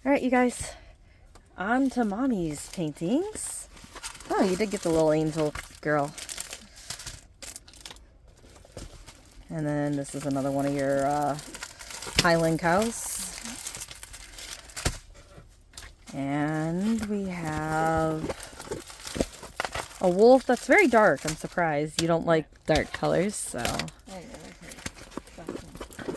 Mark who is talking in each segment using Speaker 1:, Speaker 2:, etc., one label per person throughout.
Speaker 1: All right, you guys, on to Mommy's paintings. Oh, you did get the little angel girl. And then this is another one of your Highland cows. And we have a wolf that's very dark. I'm surprised you don't like dark colors, so.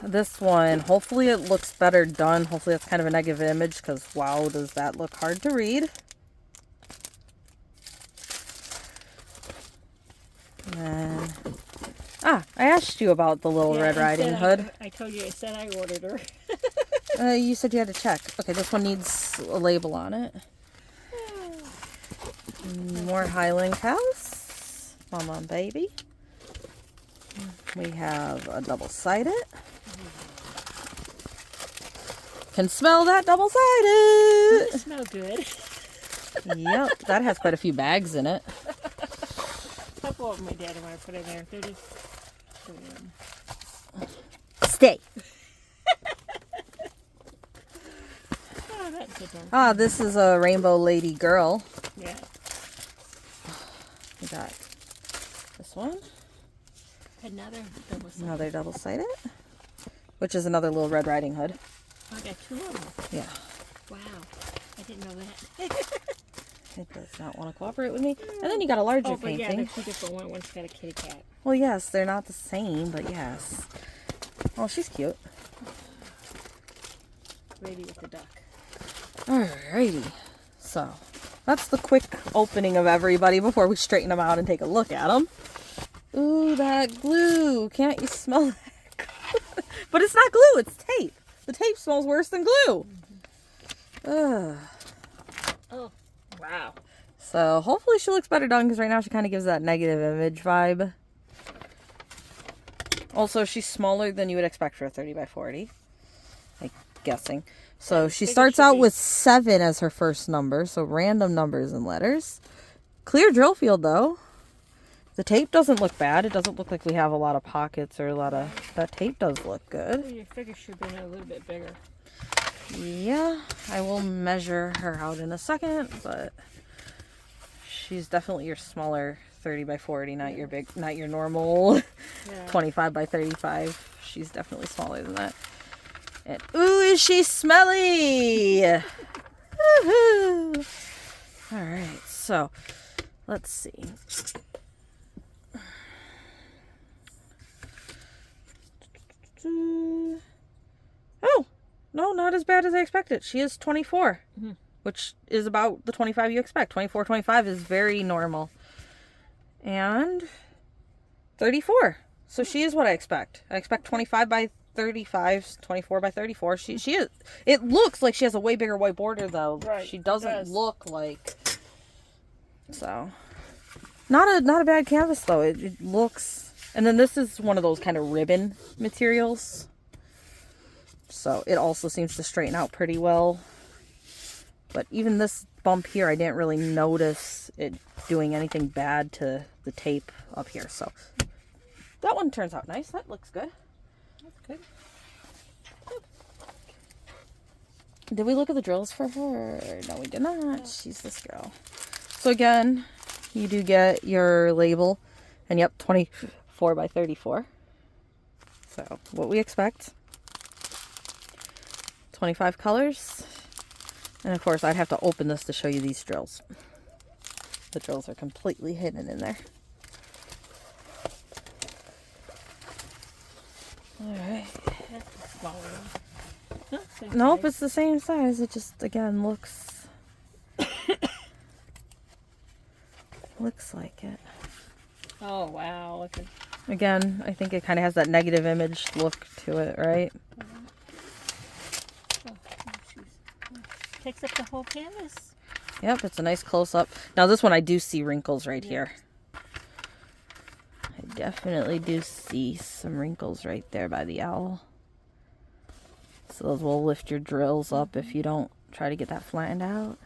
Speaker 1: This one, hopefully it looks better done. Hopefully it's kind of a negative image because wow, does that look hard to read. And then, I asked you about the little Red Riding Hood.
Speaker 2: I told you, I said I ordered her.
Speaker 1: You said you had to check. Okay, this one needs a label on it. More Highland cows. Mama and baby. We have a double-sided. Can smell that double-sided.
Speaker 2: They smell good.
Speaker 1: Yep, that has quite a few bags in it.
Speaker 2: A couple of them my dad and I put in there. They're just...
Speaker 1: Stay.
Speaker 2: Oh, that's good one.
Speaker 1: This is a Rainbow Lady Girl.
Speaker 2: Yeah.
Speaker 1: We got this one.
Speaker 2: Another
Speaker 1: double-sided. Which is another little Red Riding Hood.
Speaker 2: Oh, I got two of them.
Speaker 1: Yeah.
Speaker 2: Wow. I didn't know that.
Speaker 1: It does not want to cooperate with me. And then you got a larger
Speaker 2: but yeah,
Speaker 1: painting.
Speaker 2: they're two different ones. One's got a kitty cat.
Speaker 1: Well, yes, they're not the same, but yes. Oh, she's cute.
Speaker 2: Lady with the duck.
Speaker 1: Alrighty. So, that's the quick opening of everybody before we straighten them out and take a look at them. Ooh, that glue. Can't you smell that? But it's not glue, it's tape. The tape smells worse than glue. Ugh.
Speaker 2: Oh, wow.
Speaker 1: So, hopefully she looks better done because right now she kind of gives that negative image vibe. Also, she's smaller than you would expect for a 30 by 40. I'm guessing. So she starts out with 7 as her first number. So random numbers and letters. Clear drill field though. The tape doesn't look bad. It doesn't look like we have a lot of pockets or a lot of... That tape does look good.
Speaker 2: Your figure should have been a little bit bigger.
Speaker 1: Yeah, I will measure her out in a second, but she's definitely your smaller 30 by 40, not your big, not your normal 25 by 35. She's definitely smaller than that. And ooh, is she smelly! Woohoo! All right, so let's see. Oh, no, not as bad as I expected. She is 24, which is about the 25 you expect. 24, 25 is very normal. And 34. So she is what I expect. I expect 25 by 35, 24 by 34. She is. It looks like she has a way bigger white border though.
Speaker 2: Right.
Speaker 1: She doesn't look like. So, not a bad canvas though. It looks. And then this is one of those kind of ribbon materials. So it also seems to straighten out pretty well. But even this bump here, I didn't really notice it doing anything bad to the tape up here. So that one turns out nice. That looks good.
Speaker 2: That's good.
Speaker 1: Did we look at the drills for her? No, we did not. She's this girl. So again, you do get your label. And yep, 24 by 34. So what we expect. 25 colors. And of course, I'd have to open this to show you these drills. The drills are completely hidden in there. Alright. Nope, it's the same size. It just, again, looks like it.
Speaker 2: Oh, wow. Look at...
Speaker 1: Again, I think it kind of has that negative image look to it, right?
Speaker 2: Takes up the whole canvas.
Speaker 1: Yep, it's a nice close-up. Now this one I do see wrinkles right here. I definitely do see some wrinkles right there by the owl. So those will lift your drills up if you don't try to get that flattened out.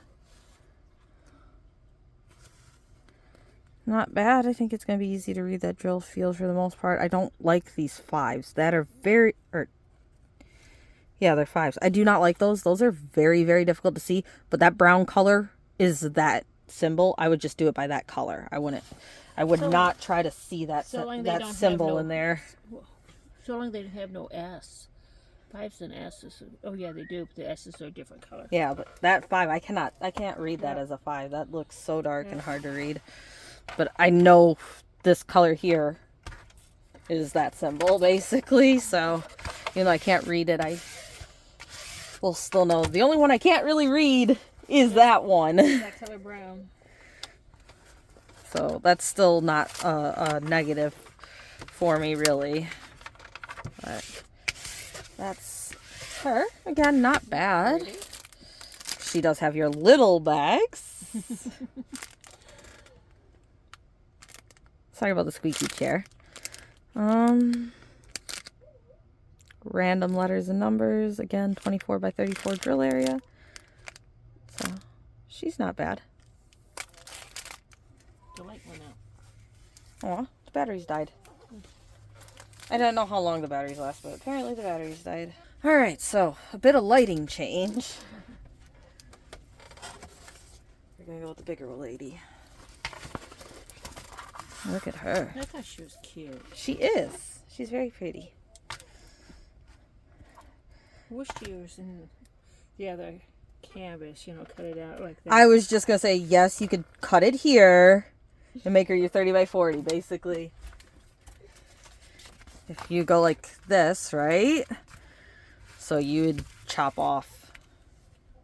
Speaker 1: Not bad. I think it's going to be easy to read that drill field for the most part. I don't like these 5s. That are very... Yeah, they're 5s. I do not like those. Those are very, very difficult to see. But that brown color is that symbol. I would just do it by that color. I would not try to see that symbol in there.
Speaker 2: So long they don't have no S. 5s and S's. Oh yeah, they do, but the S's are a different color.
Speaker 1: Yeah, but that 5, I can't read that as a 5. That looks so dark and hard to read. But I know this color here is that symbol, basically. So, I can't read it. I will still know. The only one I can't really read is that one.
Speaker 2: That color brown.
Speaker 1: So that's still not a negative for me, really. But that's her. Again, not bad. She does have your little bags. Sorry about the squeaky chair. Random letters and numbers. Again, 24 by 34 drill area. So she's not bad.
Speaker 2: The light went out.
Speaker 1: Aw, the batteries died. I don't know how long the batteries last, but apparently the batteries died. Alright, so a bit of lighting change. We're gonna go with the bigger lady. Look at her.
Speaker 2: I thought she was cute.
Speaker 1: She is. She's very pretty.
Speaker 2: I wish she was in the other canvas, cut it out like that.
Speaker 1: I was just gonna say, yes, you could cut it here and make her your 30 by 40, basically. If you go like this, right? So you would chop off.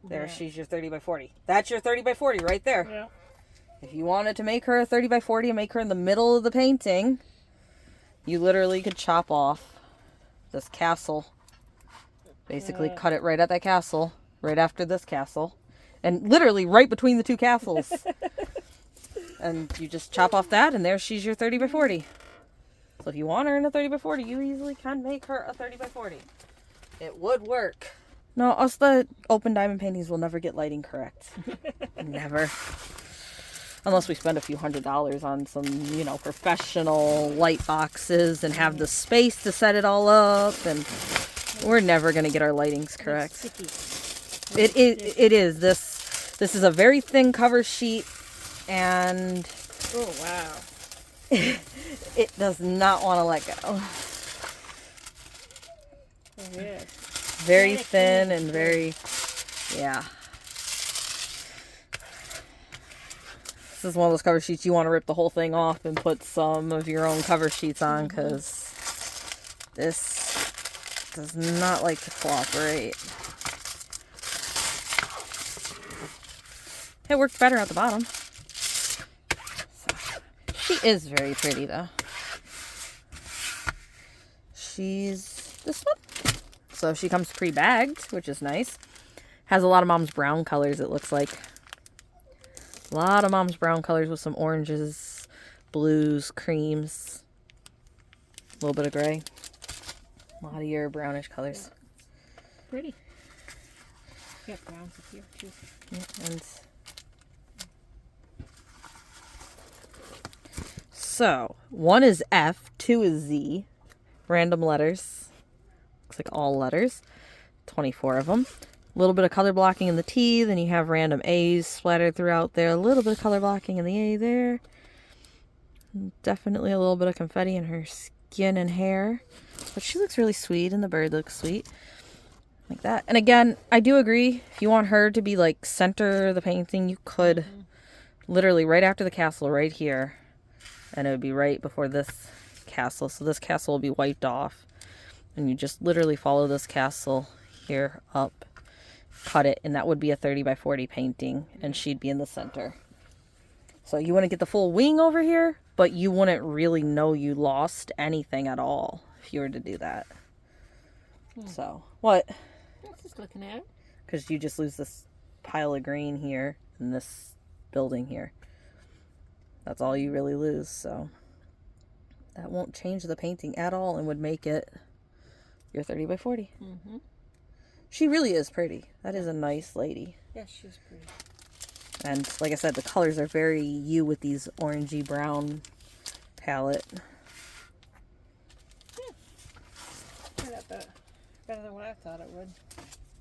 Speaker 1: There, she's your 30 by 40. That's your 30 by 40 right there.
Speaker 2: Yeah.
Speaker 1: If you wanted to make her a 30 by 40 and make her in the middle of the painting, you literally could chop off this castle. Basically cut it right at that castle, right after this castle. And literally right between the two castles. And you just chop off that, and there she's your 30 by 40. So if you want her in a 30 by 40, you easily can make her a 30 by 40. It would work. No, us the open diamond paintings will never get lighting correct. Never. Unless we spend a few $100s on some, professional light boxes and have the space to set it all up. And we're never going to get our lightings correct. It is. This is a very thin cover sheet. And
Speaker 2: oh, wow.
Speaker 1: It does not want to let go.
Speaker 2: Oh, yeah.
Speaker 1: Very thin and very, yeah. This is one of those cover sheets you want to rip the whole thing off and put some of your own cover sheets on, because this does not like to cooperate. It works better at the bottom. She is very pretty, though. She's this one. So she comes pre-bagged, which is nice. Has a lot of Mom's brown colors, it looks like. A lot of Mom's brown colors with some oranges, blues, creams. A little bit of gray. A lot of your brownish colors.
Speaker 2: Pretty. Yeah, browns up here, too.
Speaker 1: Yeah, and so, 1 is F, 2 is Z. Random letters. Looks like all letters. 24 of them. A little bit of color blocking in the T. Then you have random A's splattered throughout there. A little bit of color blocking in the A there. Definitely a little bit of confetti in her skin and hair. But she looks really sweet, and the bird looks sweet. Like that. And again, I do agree. If you want her to be like center of the painting, you could literally right after the castle right here. And it would be right before this castle. So this castle will be wiped off. And you just literally follow this castle here up. Cut it. And that would be a 30 by 40 painting. And she'd be in the center. So you wouldn't get the full wing over here. But you wouldn't really know you lost anything at all if you were to do that. So, what?
Speaker 2: I was just looking at it.
Speaker 1: Because you just lose this pile of green here. And this building here. That's all you really lose, so that won't change the painting at all and would make it your 30 by 40.
Speaker 2: Mm-hmm.
Speaker 1: She really is pretty. That is a nice lady.
Speaker 2: Yeah, she's pretty.
Speaker 1: And like I said, the colors are very you with these orangey brown palette.
Speaker 2: Yeah. Better than what I I thought it would.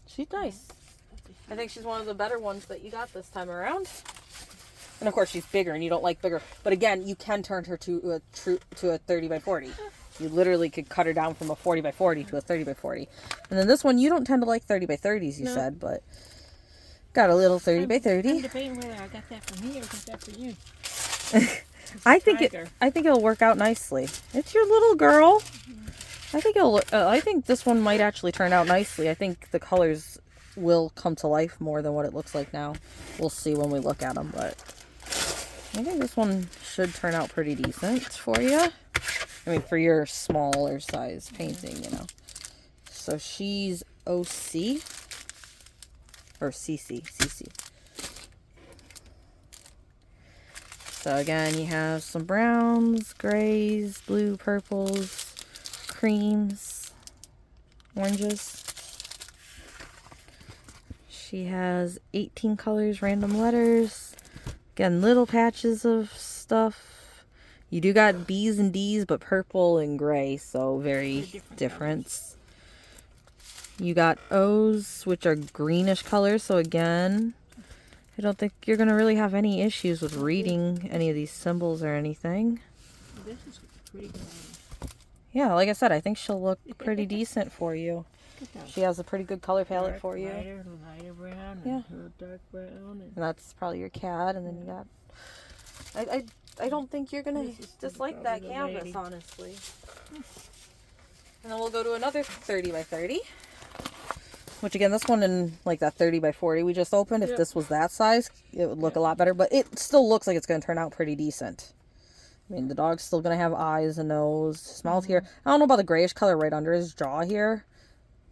Speaker 1: She's nice. I think she's one of the better ones that you got this time around. And of course she's bigger and you don't like bigger. But again, you can turn her to a 30 by 40. You literally could cut her down from a 40 by 40 to a 30 by 40. And then this one, you don't tend to like 30 by 30s, you said, but got a little 30 by 30.
Speaker 2: I'm debating whether I got that for me or got that for you.
Speaker 1: I think it'll work out nicely. It's your little girl. I think this one might actually turn out nicely. I think the colors will come to life more than what it looks like now. We'll see when we look at them, but I think this one should turn out pretty decent for you. I mean, for your smaller size painting, you know. So she's OC or CC. So again, you have some browns, grays, blue, purples, creams, oranges. She has 18 colors, random letters. Again, little patches of stuff. You do got B's and D's, but purple and gray, so very different. You got O's, which are greenish colors, so again, I don't think you're going to really have any issues with reading any of these symbols or anything.
Speaker 2: This is pretty good.
Speaker 1: Yeah, like I said, I think she'll look pretty decent for you. She has a pretty good color palette for you.
Speaker 2: Lighter brown,
Speaker 1: yeah,
Speaker 2: and dark brown.
Speaker 1: And that's probably your cat, and then you got... I don't think you're going to dislike that canvas, honestly. And then we'll go to another 30 by 30. Which again, this one in like that 30 by 40 we just opened, if this was that size, it would look a lot better. But it still looks like it's going to turn out pretty decent. I mean, the dog's still going to have eyes and nose, mouth here. I don't know about the grayish color right under his jaw here.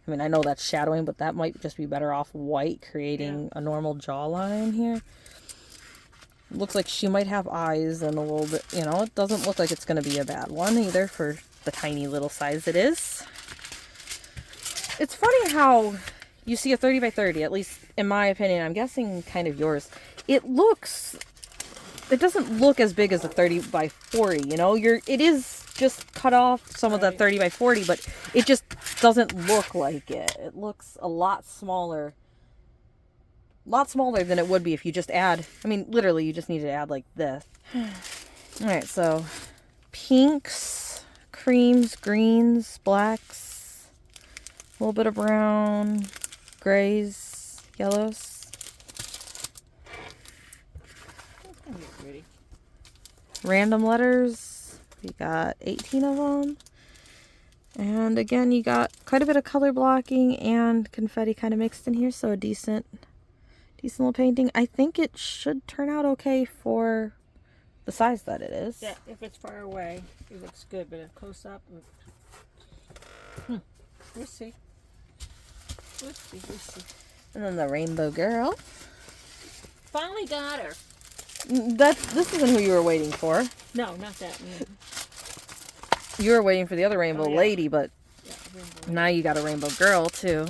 Speaker 1: I mean, I know that's shadowing, but that might just be better off white, creating a normal jawline here. Looks like she might have eyes and a little bit, you know, it doesn't look like it's going to be a bad one either for the tiny little size it is. It's funny how you see a 30 by 30, at least in my opinion, I'm guessing kind of yours. It doesn't look as big as a 30 by 40, you know, it is just cut off some of the 30 by 40, but it just doesn't look like it. It looks a lot smaller than it would be if you just add, I mean, literally you just need to add like this. All right, so pinks, creams, greens, blacks, a little bit of brown, grays, yellows.
Speaker 2: That's gonna be pretty.
Speaker 1: Random letters, we got 18 of them. And again, you got quite a bit of color blocking and confetti kind of mixed in here, so a decent little painting. I think it should turn out okay for the size that it is.
Speaker 2: Yeah, if it's far away, it looks good, but if close up, we'll see. We'll see.
Speaker 1: And then the rainbow girl.
Speaker 2: Finally got her.
Speaker 1: This isn't who you were waiting for.
Speaker 2: No, not that one.
Speaker 1: You were waiting for the other rainbow lady, but now you got a rainbow girl too.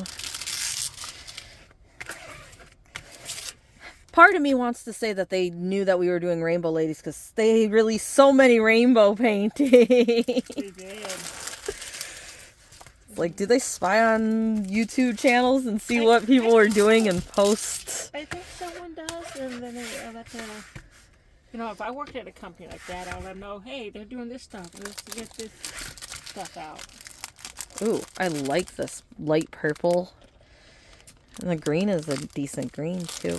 Speaker 1: Part of me wants to say that they knew that we were doing rainbow ladies because they released so many rainbow paintings.
Speaker 2: They did.
Speaker 1: Like, do they spy on YouTube channels and see what people are doing and post?
Speaker 2: I think someone does, and then they let the... You know, if I worked at a company like that, I would let them know, hey, they're doing this stuff. Let's get this stuff out.
Speaker 1: Ooh, I like this light purple. And the green is a decent green, too.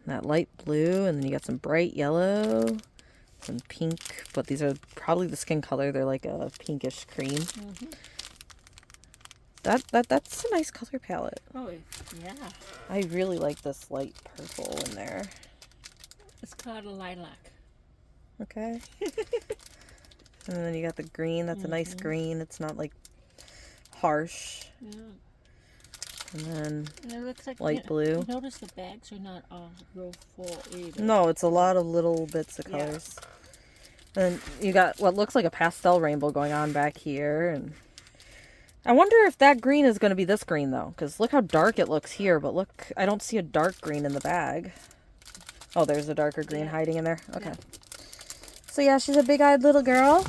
Speaker 1: And that light blue, and then you got some bright yellow, some pink, but these are probably the skin color. They're like a pinkish cream.
Speaker 2: Mm-hmm.
Speaker 1: That's a nice color palette.
Speaker 2: Oh, yeah.
Speaker 1: I really like this light purple in there.
Speaker 2: It's called a lilac.
Speaker 1: Okay. And then you got the green. That's a nice green. It's not like harsh.
Speaker 2: Yeah.
Speaker 1: And then
Speaker 2: And it looks like
Speaker 1: light blue.
Speaker 2: Notice the bags are not all real full either.
Speaker 1: No, it's a lot of little bits of colors. Yeah. And you got what looks like a pastel rainbow going on back here. And I wonder if that green is going to be this green, though. Because look how dark it looks here. But look, I don't see a dark green in the bag. Oh, there's a darker green hiding in there. Okay. Yeah. So yeah, she's a big-eyed little girl.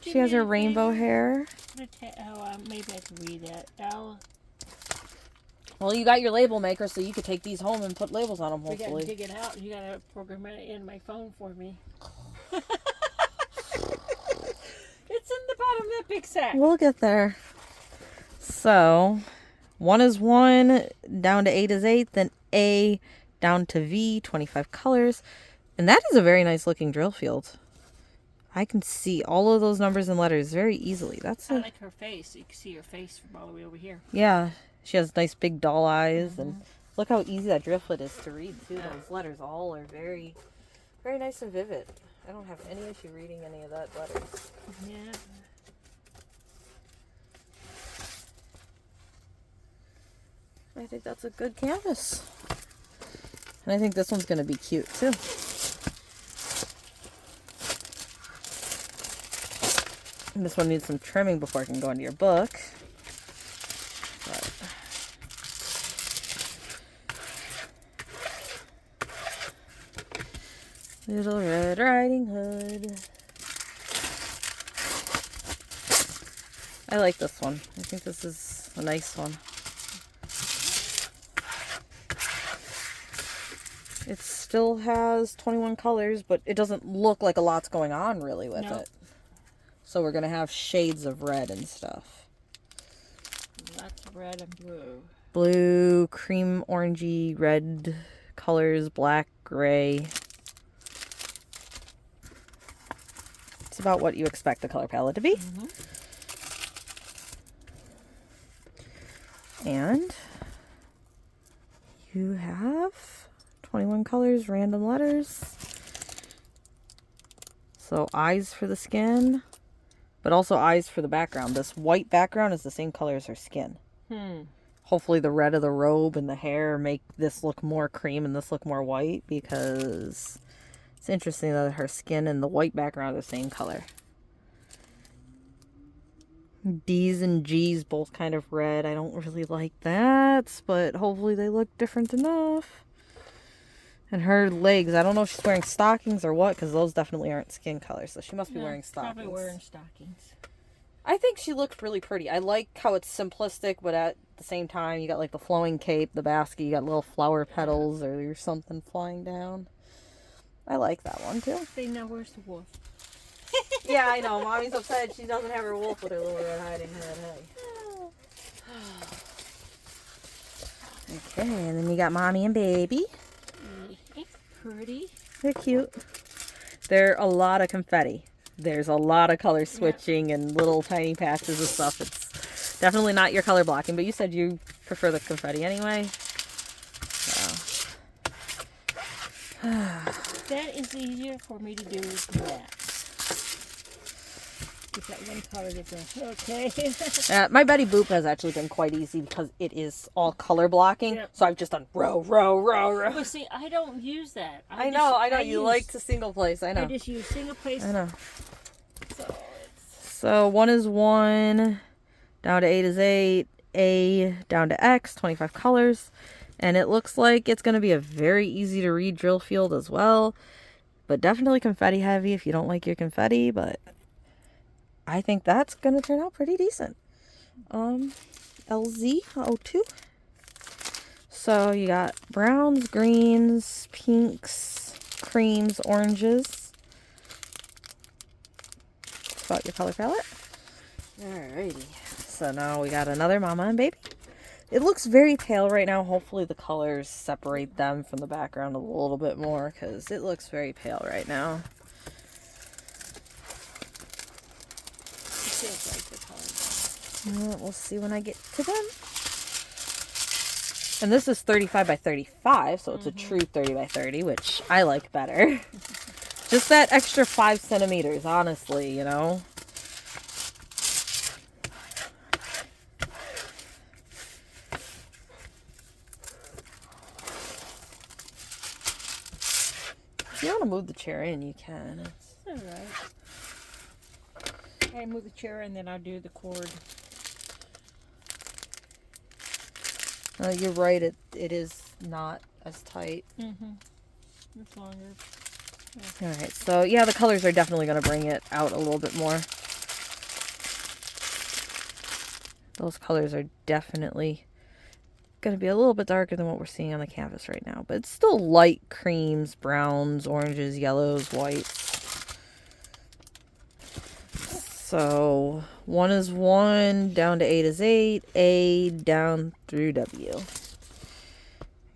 Speaker 1: She has her rainbow hair.
Speaker 2: put a maybe I can read that.
Speaker 1: Well, you got your label maker, so you could take these home and put labels on them,
Speaker 2: We
Speaker 1: hopefully.
Speaker 2: gotta dig it out. You gotta program it in my phone for me. It's in the bottom of that big sack.
Speaker 1: We'll get there. So, 1 is 1, down to 8 is 8, then A down to V, 25 colors. And that is a very nice looking drill field. I can see all of those numbers and letters very easily.
Speaker 2: I like her face. You can see her face from all the way over here.
Speaker 1: Yeah, she has nice big doll eyes, and look how easy that drill foot is to read too. Those letters all are very, very nice and vivid. I don't have any issue reading any of that letters.
Speaker 2: Yeah.
Speaker 1: I think that's a good canvas. And I think this one's going to be cute too. And this one needs some trimming before it can go into your book. But Little Red Riding Hood. I like this one. I think this is a nice one. It still has 21 colors, but it doesn't look like a lot's going on really with it. So we're going to have shades of red and stuff.
Speaker 2: Lots of red and blue.
Speaker 1: Blue, cream, orangey, red colors, black, gray. It's about what you expect the color palette to be. And you have 21 colors, random letters. So eyes for the skin, but also eyes for the background. This white background is the same color as her skin. Hopefully the red of the robe and the hair make this look more cream and this look more white, because it's interesting that her skin and the white background are the same color. D's and G's both kind of red. I don't really like that, but hopefully they look different enough. And her legs, I don't know if she's wearing stockings or what, because those definitely aren't skin colors, so she must be wearing stockings.
Speaker 2: Probably wearing stockings.
Speaker 1: I think she looked really pretty. I like how it's simplistic, but at the same time, you got like the flowing cape, the basket, you got little flower petals or something flying down. I like that one too.
Speaker 2: Say, now where's the wolf?
Speaker 1: Yeah, I know. Mommy's upset she doesn't have her wolf with her Little Red Riding Hood. Hey. Okay, and then you got Mommy and Baby.
Speaker 2: Pretty.
Speaker 1: They're cute. They're a lot of confetti. There's a lot of color switching and little tiny patches of stuff. It's definitely not your color blocking, but you said you prefer the confetti anyway. So.
Speaker 2: That is easier for me to do than that. Get that one color different. Okay.
Speaker 1: My Betty Boop has actually been quite easy because it is all color blocking. Yep. So I've just done row.
Speaker 2: But see, I don't use that.
Speaker 1: I know. You like to single place. I know.
Speaker 2: I just use single place.
Speaker 1: I know. So 1 is 1, down to 8 is 8, A down to X, 25 colors. And it looks like it's going to be a very easy to read drill field as well. But definitely confetti heavy if you don't like your confetti. But I think that's going to turn out pretty decent. LZ02. So you got browns, greens, pinks, creams, oranges. That's about your color palette. Alrighty. So now we got another Mama and Baby. It looks very pale right now. Hopefully the colors separate them from the background a little bit more, because it looks very pale right now. We'll see when I get to them. And this is 35 by 35, so it's a true 30 by 30, which I like better. Just that extra 5 centimeters, honestly, you know. If you want to move the chair in, you can.
Speaker 2: It's alright. I move the chair and then I'll do the cord.
Speaker 1: You're right, it is not as tight.
Speaker 2: It's longer.
Speaker 1: Yeah. Alright, so yeah, the colors are definitely going to bring it out a little bit more. Those colors are definitely going to be a little bit darker than what we're seeing on the canvas right now. But it's still light creams, browns, oranges, yellows, whites. So 1 is 1, down to 8 is 8, A down through W.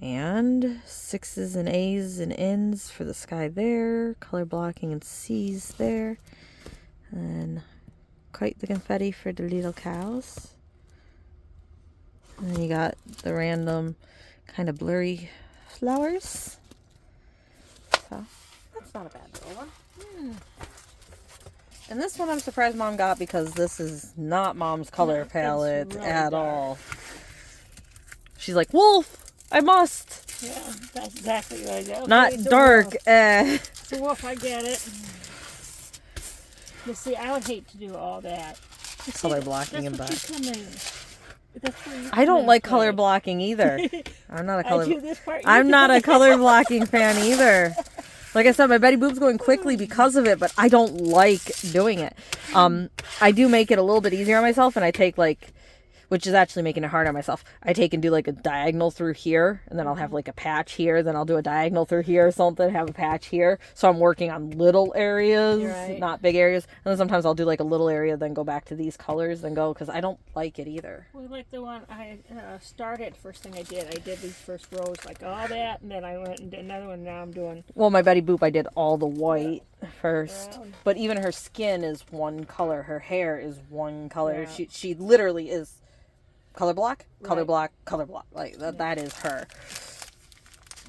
Speaker 1: And 6's and A's and N's for the sky there. Color blocking and C's there. And quite the confetti for the little cows. And then you got the random kind of blurry flowers. So that's not a bad little one. And this one I'm surprised Mom got because this is not Mom's color palette really at all. She's like, wolf, I must.
Speaker 2: Yeah, that's exactly what I got. Okay,
Speaker 1: not dark.
Speaker 2: It's a wolf, I get it. But see, I would hate to do all that.
Speaker 1: Color blocking and back.
Speaker 2: I
Speaker 1: don't like color blocking either. I'm not a color.
Speaker 2: I do this part,
Speaker 1: I'm not a color blocking fan either. Like I said, my Betty Boop's going quickly because of it, but I don't like doing it. I do make it a little bit easier on myself, and I take like, which is actually making it hard on myself. I take and do like a diagonal through here, and then I'll have like a patch here, then I'll do a diagonal through here or something, have a patch here. So I'm working on little areas,
Speaker 2: right.
Speaker 1: Not big areas. And then sometimes I'll do like a little area, then go back to these colors, then go, because I don't like it either.
Speaker 2: Well, like the one I started, first thing I did these first rows, like all that, and then I went and did another one, now I'm doing...
Speaker 1: Well, my Betty Boop, I did all the white first.
Speaker 2: Brown.
Speaker 1: But even her skin is one color. Her hair is one color.
Speaker 2: Yeah.
Speaker 1: She literally is... color block, color
Speaker 2: Right.
Speaker 1: block, color block. Like that is her.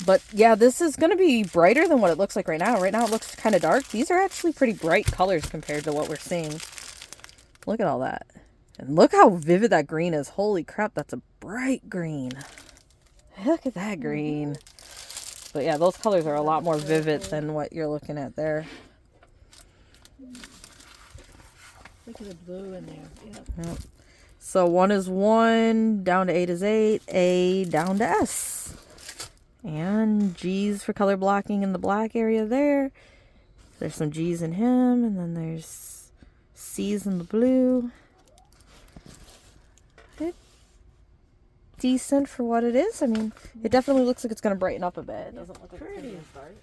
Speaker 1: But yeah, this is going to be brighter than what it looks like right now. Right now it looks kind of dark. These are actually pretty bright colors compared to what we're seeing. Look at all that. And look how vivid that green is. Holy crap, that's a bright green. Look at that green. But yeah, those colors are a lot more vivid than what you're looking at there.
Speaker 2: Look at the blue in there.
Speaker 1: Yep. So 1 is 1, down to 8 is 8, A down to S. And G's for color blocking in the black area there. There's some G's in him, and then there's C's in the blue. It's decent for what it is. I mean, it definitely looks like it's going to brighten up a bit. It doesn't look like it's going to start.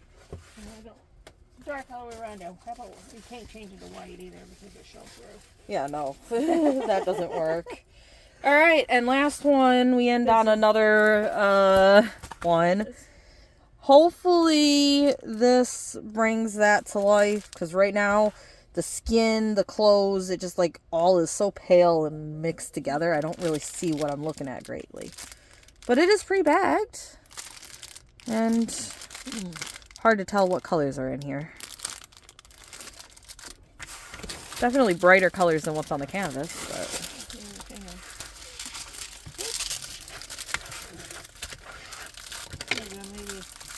Speaker 2: Dark all the way around now. How about, you can't change it to white either because it shows through.
Speaker 1: Yeah, no. That doesn't work. All right, and last one, we end on another one. Hopefully this brings that to life, because right now the skin, the clothes, it just like all is so pale and mixed together. I don't really see what I'm looking at greatly. But it is pre-bagged. And hard to tell what colors are in here. Definitely brighter colors than what's on the canvas, but...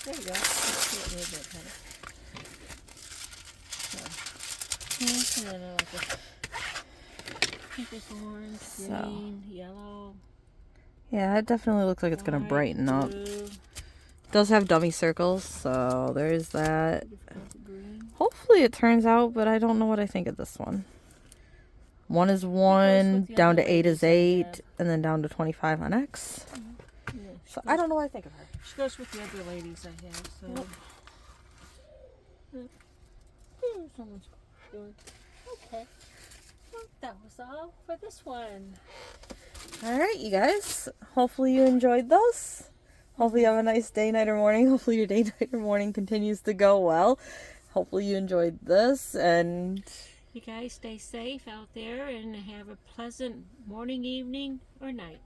Speaker 2: There you go. And then I like this pinkish orange, green, yellow.
Speaker 1: Yeah, it definitely looks like it's going to brighten up.
Speaker 2: Blue.
Speaker 1: It does have dummy circles, so there's that.
Speaker 2: Green.
Speaker 1: Hopefully it turns out, but I don't know what I think of this one. 1 is 1, down to 8 is 8, and then down to 25 on X.
Speaker 2: Yeah,
Speaker 1: So I don't know what I think of her.
Speaker 2: she goes with the other ladies I have, so. Yep. Someone's doing. Okay. Well, that was all for this one.
Speaker 1: Alright, you guys. Hopefully you enjoyed those. Hopefully you have a nice day, night, or morning. Hopefully your day, night, or morning continues to go well. Hopefully you enjoyed this, and...
Speaker 2: You guys stay safe out there and have a pleasant morning, evening, or night.